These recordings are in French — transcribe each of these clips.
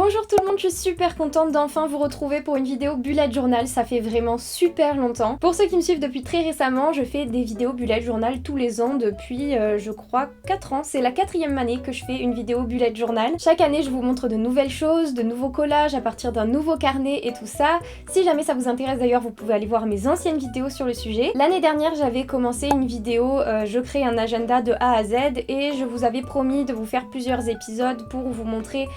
Bonjour tout le monde, je suis super contente d'enfin vous retrouver pour une vidéo bullet journal, ça fait vraiment super longtemps. Pour ceux qui me suivent depuis très récemment, je fais des vidéos bullet journal tous les ans depuis je crois 4 ans. C'est la 4e année que je fais une vidéo bullet journal. Chaque année je vous montre de nouvelles choses, de nouveaux collages à partir d'un nouveau carnet et tout ça. Si jamais ça vous intéresse d'ailleurs, vous pouvez aller voir mes anciennes vidéos sur le sujet. L'année dernière j'avais commencé une vidéo, je crée un agenda de A à Z et je vous avais promis de vous faire plusieurs épisodes pour vous montrer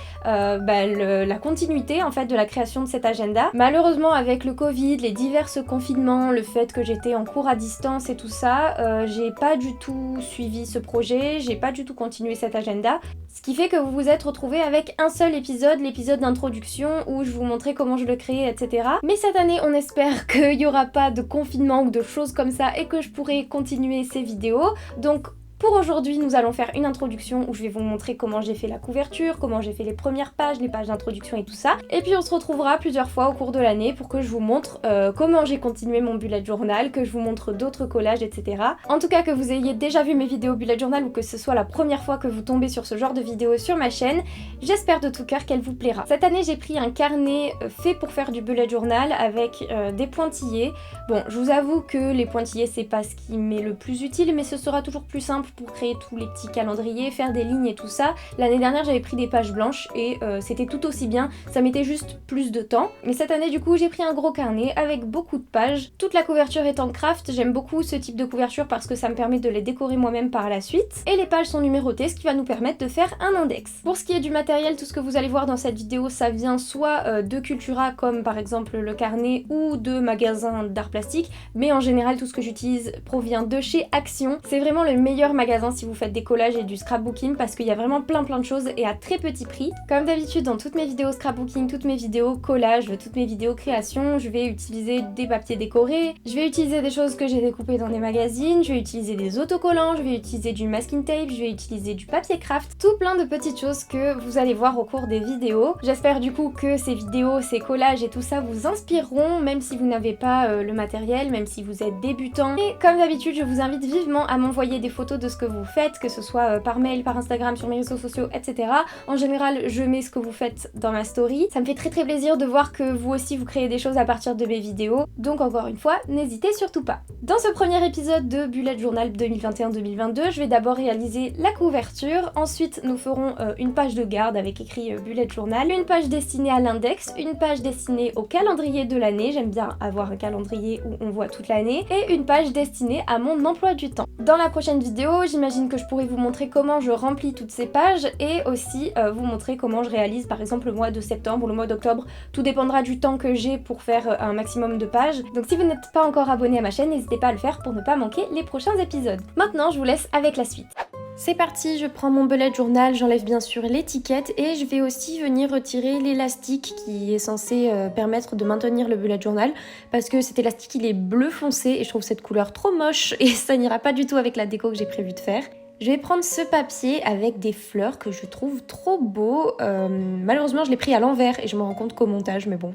la continuité en fait de la création de cet agenda. Malheureusement avec le Covid, les divers confinements, le fait que j'étais en cours à distance et tout ça, j'ai pas du tout suivi ce projet, j'ai pas du tout continué cet agenda. Ce qui fait que vous vous êtes retrouvés avec un seul épisode, l'épisode d'introduction où je vous montrais comment je le créais, etc. Mais cette année on espère qu'il n'y aura pas de confinement ou de choses comme ça et que je pourrai continuer ces vidéos. Donc pour aujourd'hui, nous allons faire une introduction où je vais vous montrer comment j'ai fait la couverture, comment j'ai fait les premières pages, les pages d'introduction et tout ça. Et puis on se retrouvera plusieurs fois au cours de l'année pour que je vous montre comment j'ai continué mon bullet journal, que je vous montre d'autres collages, etc. En tout cas, que vous ayez déjà vu mes vidéos bullet journal ou que ce soit la première fois que vous tombez sur ce genre de vidéo sur ma chaîne, j'espère de tout cœur qu'elle vous plaira. Cette année, j'ai pris un carnet fait pour faire du bullet journal avec des pointillés. Bon, je vous avoue que les pointillés, c'est pas ce qui m'est le plus utile, mais ce sera toujours plus simple pour créer tous les petits calendriers, faire des lignes et tout ça. L'année dernière j'avais pris des pages blanches et c'était tout aussi bien, ça mettait juste plus de temps. Mais cette année du coup j'ai pris un gros carnet avec beaucoup de pages. Toute la couverture est en craft, j'aime beaucoup ce type de couverture parce que ça me permet de les décorer moi-même par la suite. Et les pages sont numérotées, ce qui va nous permettre de faire un index. Pour ce qui est du matériel, tout ce que vous allez voir dans cette vidéo, ça vient soit de Cultura comme par exemple le carnet ou de magasins d'art plastique, mais en général tout ce que j'utilise provient de chez Action. C'est vraiment le meilleur magasin si vous faites des collages et du scrapbooking parce qu'il y a vraiment plein de choses et à très petit prix. Comme d'habitude dans toutes mes vidéos scrapbooking, toutes mes vidéos collages, toutes mes vidéos création, je vais utiliser des papiers décorés, je vais utiliser des choses que j'ai découpées dans des magazines, je vais utiliser des autocollants, je vais utiliser du masking tape, je vais utiliser du papier craft, tout plein de petites choses que vous allez voir au cours des vidéos. J'espère du coup que ces vidéos, ces collages et tout ça vous inspireront même si vous n'avez pas le matériel, même si vous êtes débutant. Et comme d'habitude, je vous invite vivement à m'envoyer des photos de ce que vous faites, que ce soit par mail, par Instagram, sur mes réseaux sociaux, etc. En général, je mets ce que vous faites dans ma story. Ça me fait très plaisir de voir que vous aussi vous créez des choses à partir de mes vidéos. Donc encore une fois, n'hésitez surtout pas. Dans ce premier épisode de Bullet Journal 2021-2022, je vais d'abord réaliser la couverture. Ensuite, nous ferons une page de garde avec écrit Bullet Journal, une page destinée à l'index, une page destinée au calendrier de l'année. J'aime bien avoir un calendrier où on voit toute l'année. Et une page destinée à mon emploi du temps. Dans la prochaine vidéo, j'imagine que je pourrais vous montrer comment je remplis toutes ces pages et aussi vous montrer comment je réalise par exemple le mois de septembre ou le mois d'octobre. Tout dépendra du temps que j'ai pour faire un maximum de pages. Donc si vous n'êtes pas encore abonné à ma chaîne, n'hésitez pas à le faire pour ne pas manquer les prochains épisodes. Maintenant, je vous laisse avec la suite. C'est parti, je prends mon bullet journal, j'enlève bien sûr l'étiquette et je vais aussi venir retirer l'élastique qui est censé permettre de maintenir le bullet journal parce que cet élastique il est bleu foncé et je trouve cette couleur trop moche et ça n'ira pas du tout avec la déco que j'ai prévu de faire. Je vais prendre ce papier avec des fleurs que je trouve trop beau. Malheureusement, je l'ai pris à l'envers et je me rends compte qu'au montage, mais bon,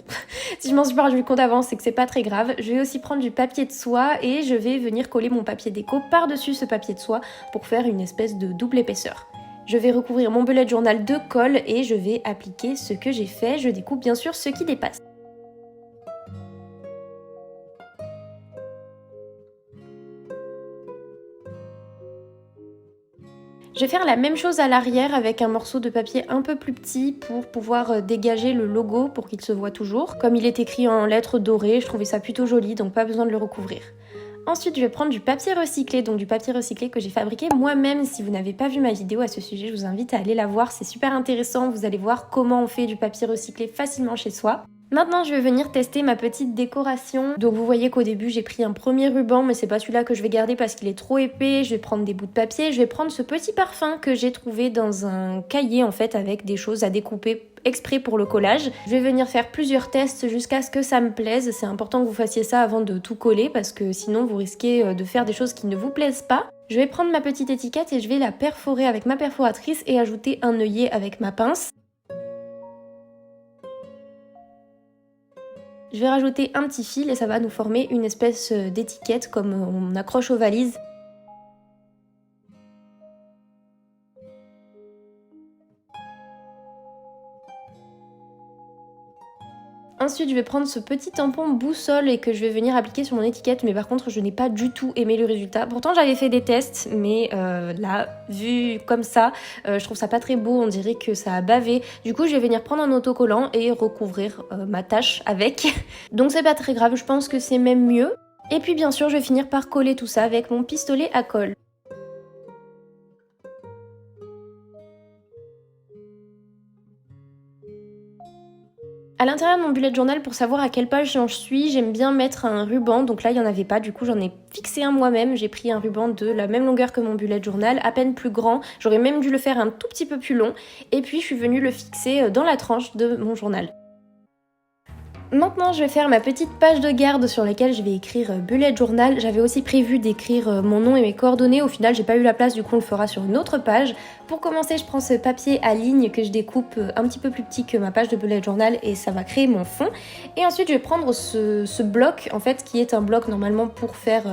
si je m'en suis pas rendu compte avant, c'est que c'est pas très grave. Je vais aussi prendre du papier de soie et je vais venir coller mon papier déco par-dessus ce papier de soie pour faire une espèce de double épaisseur. Je vais recouvrir mon bullet journal de colle et je vais appliquer ce que j'ai fait. Je découpe bien sûr ce qui dépasse. Je vais faire la même chose à l'arrière avec un morceau de papier un peu plus petit pour pouvoir dégager le logo pour qu'il se voit toujours. Comme il est écrit en lettres dorées, je trouvais ça plutôt joli, donc pas besoin de le recouvrir. Ensuite, je vais prendre du papier recyclé, donc du papier recyclé que j'ai fabriqué moi-même. Si vous n'avez pas vu ma vidéo à ce sujet, je vous invite à aller la voir, c'est super intéressant. Vous allez voir comment on fait du papier recyclé facilement chez soi. Maintenant, je vais venir tester ma petite décoration. Donc vous voyez qu'au début, j'ai pris un premier ruban, mais c'est pas celui-là que je vais garder parce qu'il est trop épais. Je vais prendre des bouts de papier. Je vais prendre ce petit parfum que j'ai trouvé dans un cahier en fait avec des choses à découper exprès pour le collage. Je vais venir faire plusieurs tests jusqu'à ce que ça me plaise. C'est important que vous fassiez ça avant de tout coller parce que sinon vous risquez de faire des choses qui ne vous plaisent pas. Je vais prendre ma petite étiquette et je vais la perforer avec ma perforatrice et ajouter un œillet avec ma pince. Je vais rajouter un petit fil et ça va nous former une espèce d'étiquette comme on accroche aux valises. Ensuite je vais prendre ce petit tampon boussole et que je vais venir appliquer sur mon étiquette, mais par contre je n'ai pas du tout aimé le résultat. Pourtant j'avais fait des tests, mais là vu comme ça, je trouve ça pas très beau, on dirait que ça a bavé. Du coup je vais venir prendre un autocollant et recouvrir ma tâche avec. Donc c'est pas très grave, je pense que c'est même mieux. Et puis bien sûr je vais finir par coller tout ça avec mon pistolet à colle. À l'intérieur de mon bullet journal, pour savoir à quelle page j'en suis, j'aime bien mettre un ruban. Donc là, il n'y en avait pas, du coup j'en ai fixé un moi-même. J'ai pris un ruban de la même longueur que mon bullet journal, à peine plus grand. J'aurais même dû le faire un tout petit peu plus long. Et puis je suis venue le fixer dans la tranche de mon journal. Maintenant, je vais faire ma petite page de garde sur laquelle je vais écrire bullet journal. J'avais aussi prévu d'écrire mon nom et mes coordonnées. Au final, j'ai pas eu la place, du coup on le fera sur une autre page. Pour commencer, je prends ce papier à ligne que je découpe un petit peu plus petit que ma page de bullet journal et ça va créer mon fond. Et ensuite, je vais prendre ce bloc, en fait, qui est un bloc normalement pour faire...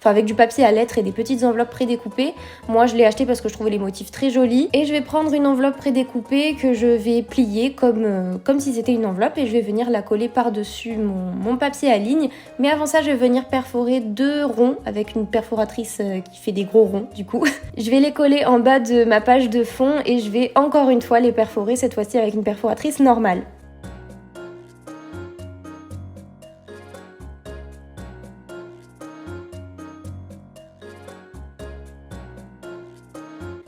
avec du papier à lettres et des petites enveloppes prédécoupées. Moi, je l'ai acheté parce que je trouvais les motifs très jolis. Et je vais prendre une enveloppe prédécoupée que je vais plier comme si c'était une enveloppe et je vais venir la coller par-dessus mon papier à ligne. Mais avant ça, je vais venir perforer 2 ronds avec une perforatrice qui fait des gros ronds du coup. Je vais les coller en bas de ma page de fond et je vais encore une fois les perforer, cette fois-ci avec une perforatrice normale.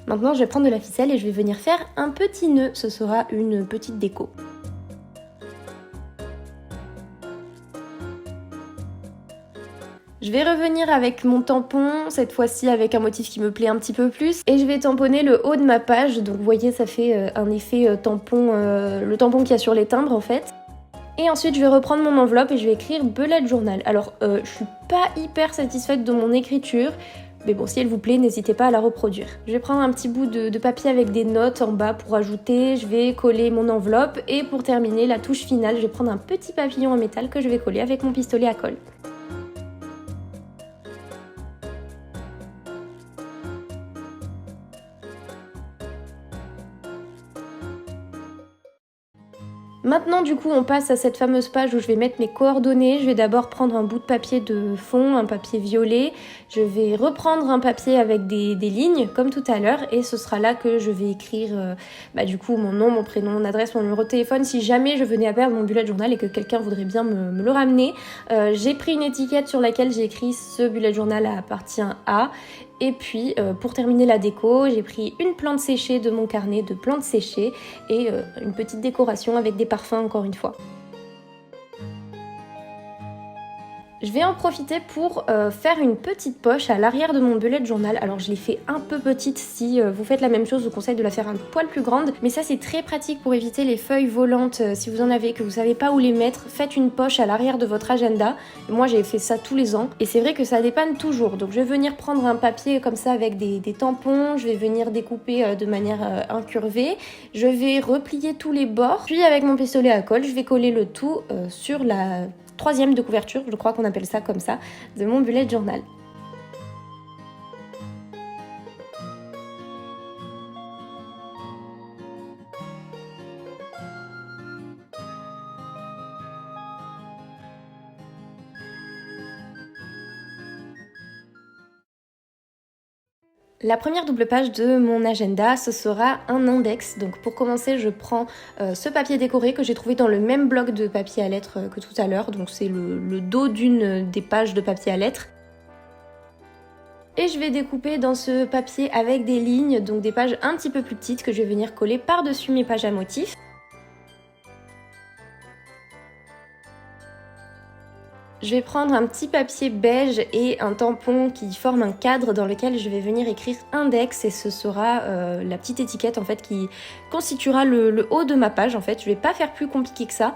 Maintenant, je vais prendre de la ficelle et je vais venir faire un petit nœud, ce sera une petite déco. Je vais revenir avec mon tampon, cette fois-ci avec un motif qui me plaît un petit peu plus. Et je vais tamponner le haut de ma page, donc vous voyez ça fait un effet tampon, le tampon qu'il y a sur les timbres en fait. Et ensuite je vais reprendre mon enveloppe et je vais écrire bullet journal. Alors je suis pas hyper satisfaite de mon écriture, mais bon si elle vous plaît n'hésitez pas à la reproduire. Je vais prendre un petit bout de papier avec des notes en bas pour ajouter, je vais coller mon enveloppe et pour terminer la touche finale je vais prendre un petit papillon en métal que je vais coller avec mon pistolet à colle. Maintenant du coup on passe à cette fameuse page où je vais mettre mes coordonnées. Je vais d'abord prendre un bout de papier de fond, un papier violet. Je vais reprendre un papier avec des lignes comme tout à l'heure et ce sera là que je vais écrire du coup mon nom, mon prénom, mon adresse, mon numéro de téléphone si jamais je venais à perdre mon bullet journal et que quelqu'un voudrait bien me le ramener. J'ai pris une étiquette sur laquelle j'ai écrit ce bullet journal appartient à. Et puis pour terminer la déco, j'ai pris une plante séchée de mon carnet de plantes séchées et une petite décoration avec des parfums encore une fois. Je vais en profiter pour faire une petite poche à l'arrière de mon bullet journal. Alors je l'ai fait un peu petite, si vous faites la même chose, je vous conseille de la faire un poil plus grande. Mais ça c'est très pratique pour éviter les feuilles volantes. Si vous en avez, que vous savez pas où les mettre, faites une poche à l'arrière de votre agenda. Moi j'ai fait ça tous les ans et c'est vrai que ça dépanne toujours. Donc je vais venir prendre un papier comme ça avec des tampons, je vais venir découper de manière incurvée. Je vais replier tous les bords, puis avec mon pistolet à colle, je vais coller le tout sur la 3e de couverture, je crois qu'on appelle ça comme ça, de mon bullet journal. La première double page de mon agenda, ce sera un index. Donc pour commencer, je prends ce papier décoré que j'ai trouvé dans le même bloc de papier à lettres que tout à l'heure. Donc c'est le dos d'une des pages de papier à lettres. Et je vais découper dans ce papier avec des lignes, donc des pages un petit peu plus petites que je vais venir coller par-dessus mes pages à motifs. Je vais prendre un petit papier beige et un tampon qui forme un cadre dans lequel je vais venir écrire index et ce sera la petite étiquette en fait qui constituera le haut de ma page en fait. Je vais pas faire plus compliqué que ça.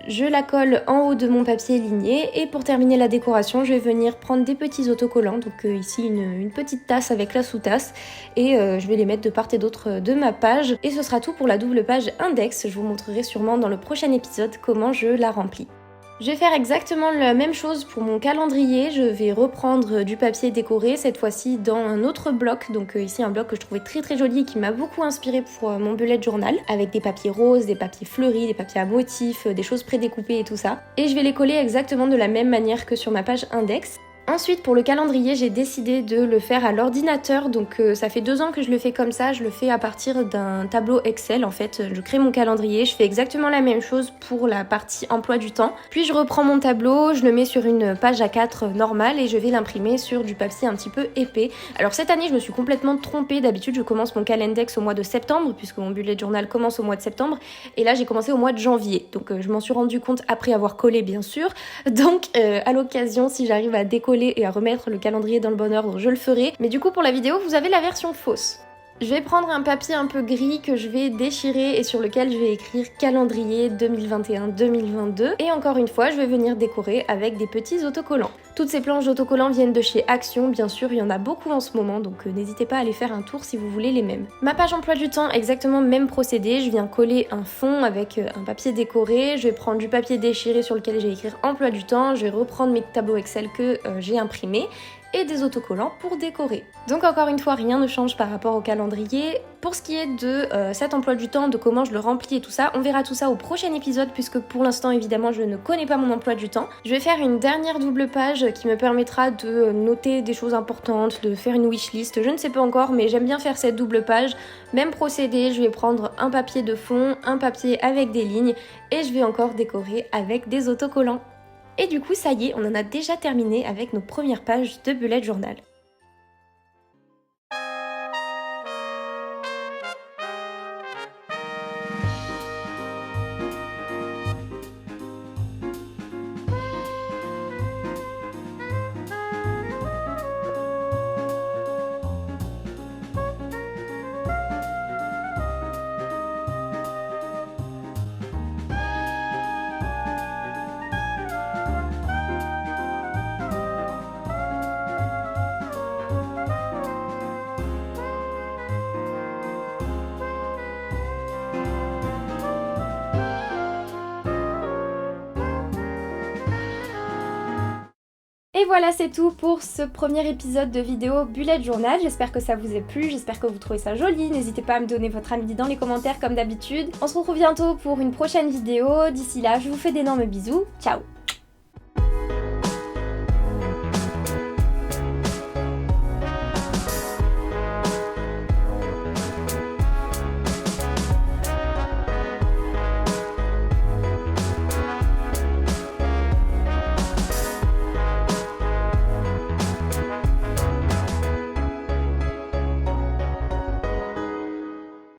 Je la colle en haut de mon papier ligné et pour terminer la décoration, je vais venir prendre des petits autocollants, donc ici une petite tasse avec la sous-tasse et je vais les mettre de part et d'autre de ma page. Et ce sera tout pour la double page index, je vous montrerai sûrement dans le prochain épisode comment je la remplis. Je vais faire exactement la même chose pour mon calendrier, je vais reprendre du papier décoré, cette fois-ci dans un autre bloc, donc ici un bloc que je trouvais très joli et qui m'a beaucoup inspiré pour mon bullet journal, avec des papiers roses, des papiers fleuris, des papiers à motifs, des choses prédécoupées et tout ça. Et je vais les coller exactement de la même manière que sur ma page index. Ensuite, pour le calendrier, j'ai décidé de le faire à l'ordinateur, donc ça fait 2 ans que je le fais comme ça, je le fais à partir d'un tableau Excel en fait. Je crée mon calendrier, je fais exactement la même chose pour la partie emploi du temps. Puis je reprends mon tableau, je le mets sur une page A4 normale et je vais l'imprimer sur du papier un petit peu épais. Alors cette année, je me suis complètement trompée, d'habitude je commence mon calendex au mois de septembre, puisque mon bullet journal commence au mois de septembre, et là j'ai commencé au mois de janvier, donc je m'en suis rendu compte après avoir collé bien sûr. Donc à l'occasion, si j'arrive à décoller et à remettre le calendrier dans le bon ordre, je le ferai. Mais du coup pour la vidéo, vous avez la version fausse. Je vais prendre un papier un peu gris que je vais déchirer et sur lequel je vais écrire calendrier 2021-2022. Et encore une fois, je vais venir décorer avec des petits autocollants. Toutes ces planches d'autocollants viennent de chez Action, bien sûr, il y en a beaucoup en ce moment, donc n'hésitez pas à aller faire un tour si vous voulez les mêmes. Ma page emploi du temps, exactement même procédé, je viens coller un fond avec un papier décoré, je vais prendre du papier déchiré sur lequel je vais écrire emploi du temps, je vais reprendre mes tableaux Excel que j'ai imprimés, et des autocollants pour décorer. Donc encore une fois, rien ne change par rapport au calendrier. Pour ce qui est de cet emploi du temps, de comment je le remplis et tout ça, on verra tout ça au prochain épisode puisque pour l'instant évidemment je ne connais pas mon emploi du temps. Je vais faire une dernière double page qui me permettra de noter des choses importantes, de faire une wishlist, je ne sais pas encore mais j'aime bien faire cette double page. Même procédé, je vais prendre un papier de fond, un papier avec des lignes et je vais encore décorer avec des autocollants. Et du coup, ça y est, on en a déjà terminé avec nos premières pages de bullet journal. Et voilà, c'est tout pour ce premier épisode de vidéo bullet journal. J'espère que ça vous a plu, j'espère que vous trouvez ça joli. N'hésitez pas à me donner votre avis dans les commentaires comme d'habitude. On se retrouve bientôt pour une prochaine vidéo. D'ici là, je vous fais d'énormes bisous. Ciao!